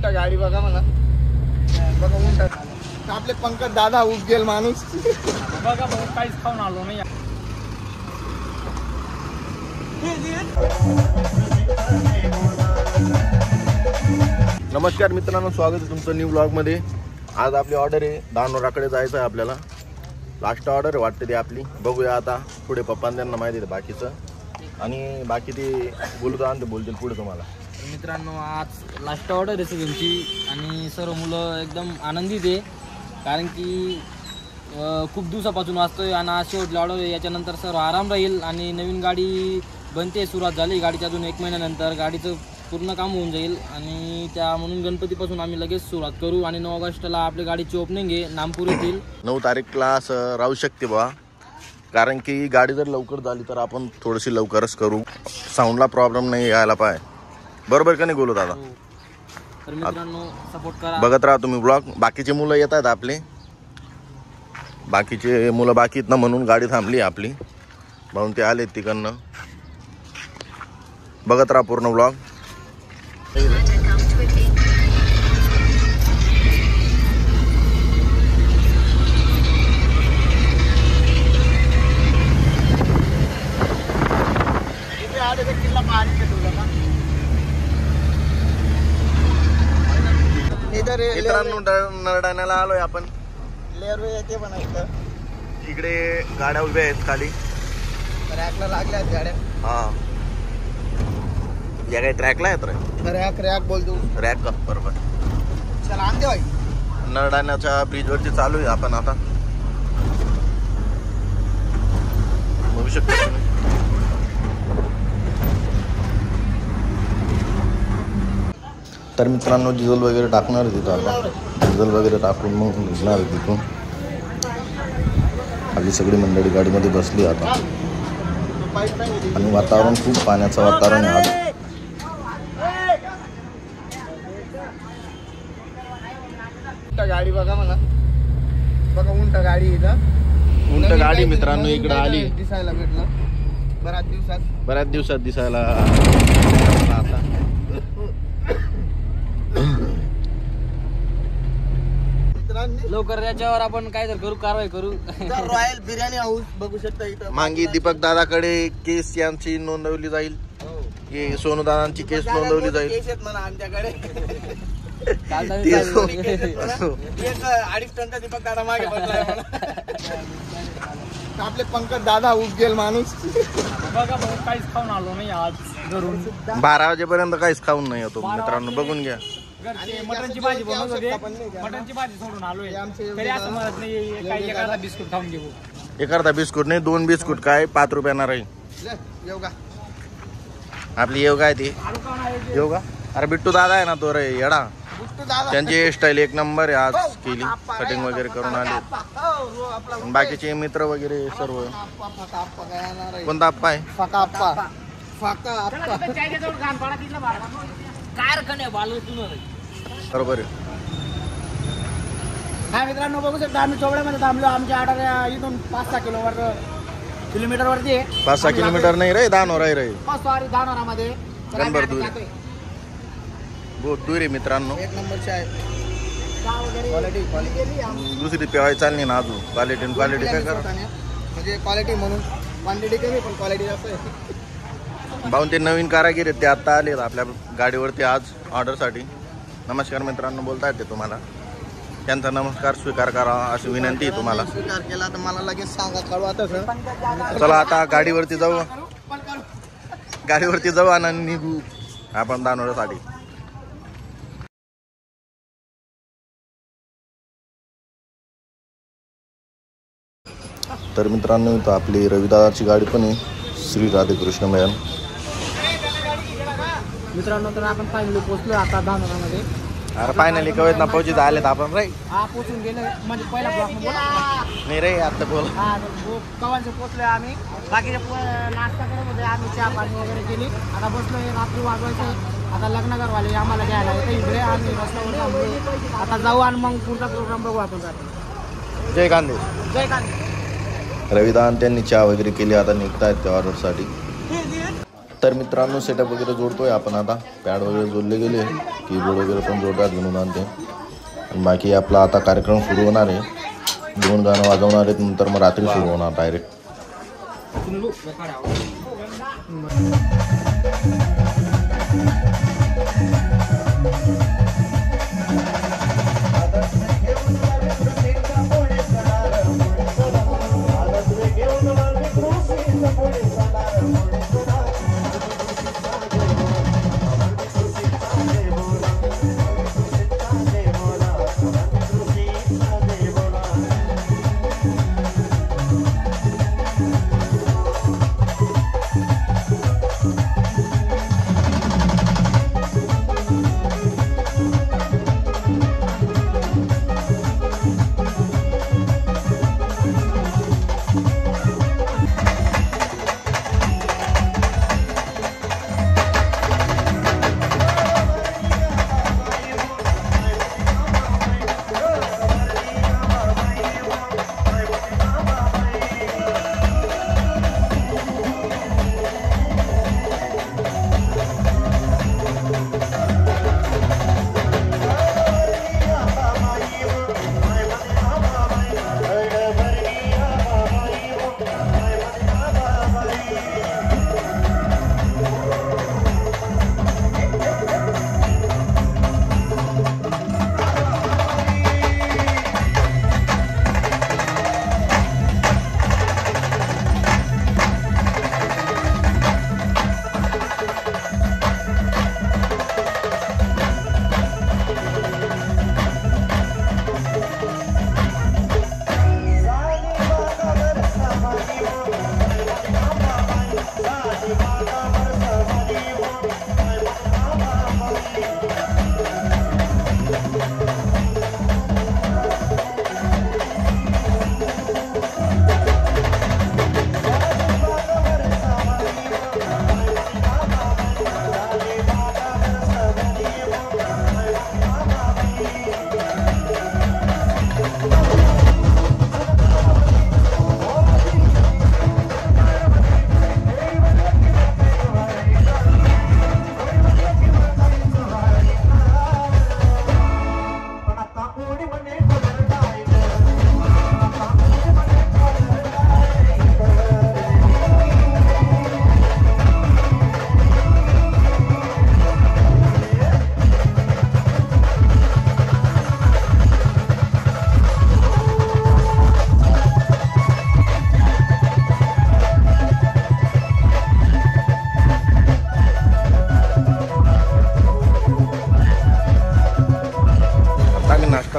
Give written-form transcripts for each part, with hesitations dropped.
उंटा गाडी बघा म्हणा, बघा उंटा आपले पंकज दादा उठ गेल माणूस बघा भाऊ काहीच खाऊन आलो नाही. नमस्कार मित्रांनो, स्वागत आहे तुमचं न्यू ब्लॉगमध्ये. आज आपली ऑर्डर आहे दानोराकडे जायचं आहे आपल्याला. लास्ट ऑर्डर वाटते ती आपली. बघूया आता पुढे. पप्पांना त्यांना माहिती आहे बाकीचं, आणि बाकी ते बोलतो ते बोलतील पुढे तुम्हाला. मित्रांनो आज लास्ट ऑर्डर आहे सगळ्यांची आणि सर्व मुलं एकदम आनंदित आहे, कारण की खूप दिवसापासून वाचतोय आणि आज शेवटला ऑर्डर आहे. याच्यानंतर सर्व आराम राहील आणि नवीन गाडी बनते, सुरुवात झाली गाडीच्या. अजून 1 महिन्यानंतर गाडीचं पूर्ण काम होऊन जाईल आणि त्या म्हणून गणपतीपासून आम्ही लगेच सुरुवात करू. आणि 9 ऑगस्टला आपली गाडीची ओपनिंग आहे नामपूर येथील. 9 तारीखला असं राहू शकते बा, कारण की गाडी जर लवकर झाली तर आपण थोडीशी लवकरच करू. साऊंडला प्रॉब्लेम नाही यायला पाय, बरोबर का नाही बोलू दादा? तर मित्रांनो सपोर्ट करा, बघत राहा तुम्ही ब्लॉग. बाकीचे मुलं येत आहेत आपले, बाकीचे मुलं बाकीत ना म्हणून गाडी थांबली आपली, म्हणून ते आले तिकडनं. बघत राहा पूर्ण ब्लॉग. मित्रांनो नरडाण्याला आलोय आपण. येते पण इकडे गाड्या उभ्या आहेत खाली, रॅकला लागल्या आहेत गाड्या. हा या काही ट्रॅकला आहेत रे. रॅक बोलतो, रॅक का बरोबर. चला आण दे भाई. नरडाण्याच्या ब्रिज वरती चालू आहे आपण आता. बघू शकतो तुम्ही. तर मित्रांनो डिझेल वगैरे टाकणार आहे तिथं. आता डिझेल वगैरे टाकून मग निघणार आहे तिथून. खाली सगळी मंडळी गाडीमध्ये बसली आता, आणि वातावरण खूप पाण्याचं वातावरण आहे आज. गाडी बघा म्हणा, बघा उंटा गाडी इथं. उंट गाडी मित्रांनो इकडे आली, दिसायला भेटलं बऱ्याच दिवसात दिसायला आता. लवकर याच्यावर आपण काय तर करू, कारवाई करू. रॉयल बिर्याणी हाऊस बघू शकता इथं. मांगी दीपक दादाकडे केस यांची नोंदवली जाईल. की सोनू दादांची केस नोंदवली जाईल. केस आहेत म्हणा आमच्याकडे. 2.5 टनचा दीपक दादा मागे बसलाय. आपले पंकज दादा उठ गेल माणूस. बघा भाऊ काहीच खाऊन आलो नाही आज घरून. 12 वाजेपर्यंत काहीच खाऊन नाही येतो मित्रांनो, बघून घ्या. मटनची भाजी बनवत होते, मटनची भाजी सोडून आलोय. तरी असं म्हणत नाही काही एखादा बिस्कुट खाऊन घेऊ. एखादा बिस्कुट नाही, 2 बिस्कुट काय 5 रुपयाना राहील. आपली येव काय ती येऊ का? अरे बिट्टू दादा आहे ना तो रे येडा. त्यांची हेअरस्टाईल 1 नंबर आहे. आज केली, कटिंग वगैरे करून आले. बाकीचे मित्र वगैरे सर्व. कोणता आप्पा आहे? बरोबर आहे. हा मित्रांनो बघू शकता आम्ही चोबड्यामध्ये थांबलो. आमच्या ऑर्डर इथून 5-6 किलोमीटर वरती आहे. 5-6 किलोमीटर नाही रे, दानोरा रे. सॉरी दानोरामध्ये गणभर दूर बहुत दूर आहे मित्रांनो. 1 नंबरची आहे. दुसरी पेवाय चालली ना अजून. क्वालिटी काय करा म्हणजे क्वालिटी म्हणून क्वांटिटी कमी पण क्वालिटी जास्त आहे. भाऊन ते नवीन कारागीर आहेत, ते आता आले आपल्या गाडीवरती आज ऑर्डरसाठी. नमस्कार मित्रांनो बोलता येते तुम्हाला. त्यांचा नमस्कार स्वीकार करा अशी विनंती आहे तुम्हाला. स्वीकार केला तर मला लगेच सांगा, कळवा तसं. चला आता गाडीवरती जाऊ आणि निघू आपण दानोरासाठी. तर मित्रांनो इथं आपली रविदादाची गाडी पण आहे, श्री राधेकृष्ण मॅन. मित्रांनो तर आपण फायनली पोहोचलो आता दानोरामध्ये. अरे फायनली कवेत ना पोहोचीत आलेत आपण रे. हा पोचून गेलो म्हणजे पहिला ब्लॉक नाही रे आता बोल. हा कवांचे पोचलोय आम्ही. बाकीचे नाश्ता करत होते, आम्ही चहा पाणी वगैरे केली. आता बसलोय, रात्री वाजवायचं. आता लग्नकरवाले आम्हाला घ्यायला येते इकडे. आम्ही रस्त्यावर आता जाऊ आणि मग पुढचा प्रोग्राम बघू आपण. जय गांधी. जय गांधी. रविदान त्यांनी चहा वगैरे केली, आता निघतायत त्या ऑर्डरसाठी. तर मित्रांनो सेटअप वगैरे जोडतोय आपण आता. पॅड वगैरे जोडले गेले, कीबोर्ड वगैरे पण जोडतात म्हणून आणते. आणि बाकी आपला आता कार्यक्रम सुरू होणार आहे. 2 गाणं वाजवणार आहेत, नंतर मग रात्री सुरू होणार डायरेक्ट.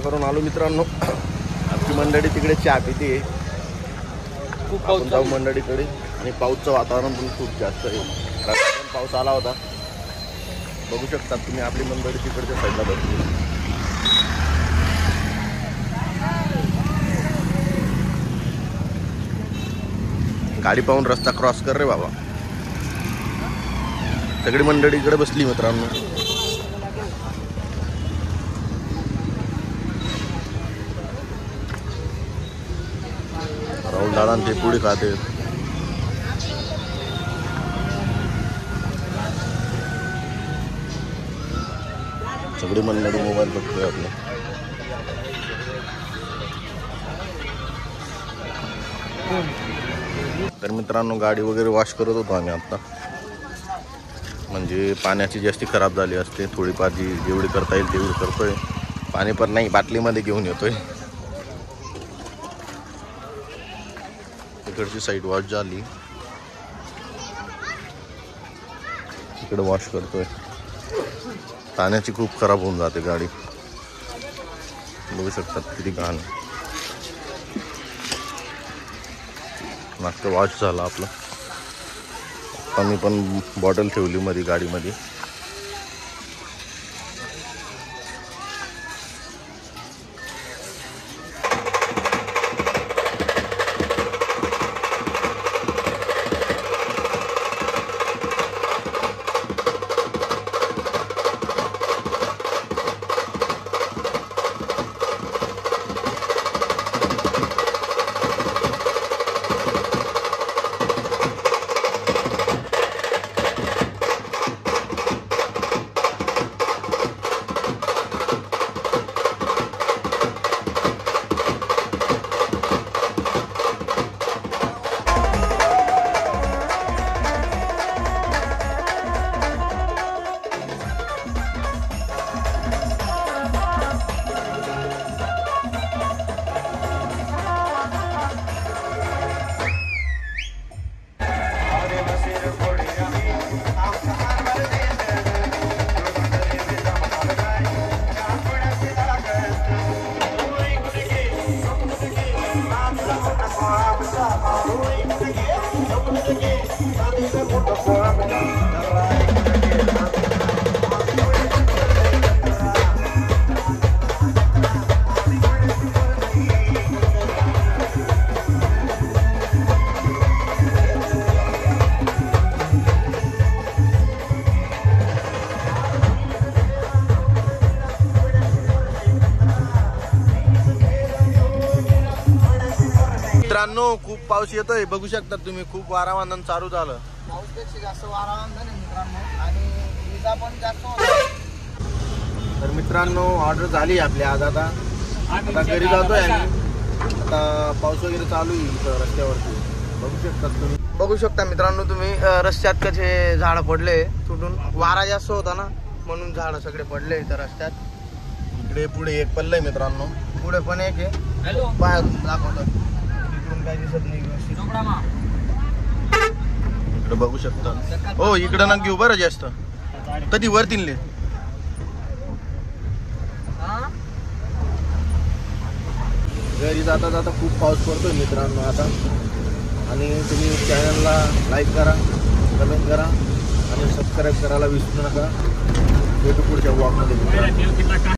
करून आलो मित्रांनो. आमची मंडळी तिकडे चहा पिते. खूप आपण जाऊ मंडळीकडे. आणि पाऊसचं वातावरण पण खूप जास्त आहे. रात्री पाऊस आला होता, बघू शकता तुम्ही. आपली मंडळी तिकडच्या साईडला बसली. गाडी पाहून रस्ता क्रॉस कर रे बाबा. सगळी मंडळी इकडे बसली मित्रांनो. राहुल दादा ते पुढे खाते. सगळी मंडळी मोबाईल बघतोय आपले. तर मित्रांनो गाडी वगैरे वॉश करत होतो आम्ही आता. म्हणजे पाण्याची जास्ती खराब झाली असते. थोडीफार जेवढी करता येईल तेवढी करतोय. पाणी पण नाही, बाटलीमध्ये घेऊन येतोय. इकडची साईड वॉश झाली, इकडे वॉश करतोय. पाण्याची खूप खराब होऊन जाते गाडी. बघू शकतात किती घाण. मागचं वॉश झाला आपलं. आता मी पण बॉटल ठेवली मध्ये गाडीमध्ये. मित्रांनो खूप पाऊस येतोय, बघू शकता तुम्ही, खूप वारावादन चालू झालं. पाऊसपेक्षा जास्त वारावादन आहे मित्रांनो आणि विजा पण जास्त होता. तर मित्रांनो ऑर्डर झाली आपली आज. आता घरी जातोय आम्ही. आता पाऊस वगैरे चालू आहे इथं रस्त्यावरती, बघू शकता तुम्ही. बघू शकता मित्रांनो तुम्ही रस्त्यात कसे झाड पडले तुटून. वारा जास्त होता ना म्हणून झाड सगळे पडले इथं रस्त्यात. इकडे पुढे एक पल्लय मित्रांनो, पुढे पण एक आहे. हॅलो बाहेरून दाखवतात, तिकडून काही दिसत नाही व्यवस्थित. इकडे बघू शकता. हो इकडं ना घेऊ बरं जास्त, कधी वरतीनले. घरी जाता जाता खूप पाऊस पडतोय मित्रांनो आता. आणि तुम्ही चॅनलला लाईक करा, कमेंट करा आणि सबस्क्राईब करायला विसरू नका. भेटू पुढच्या ब्लॉगमध्ये.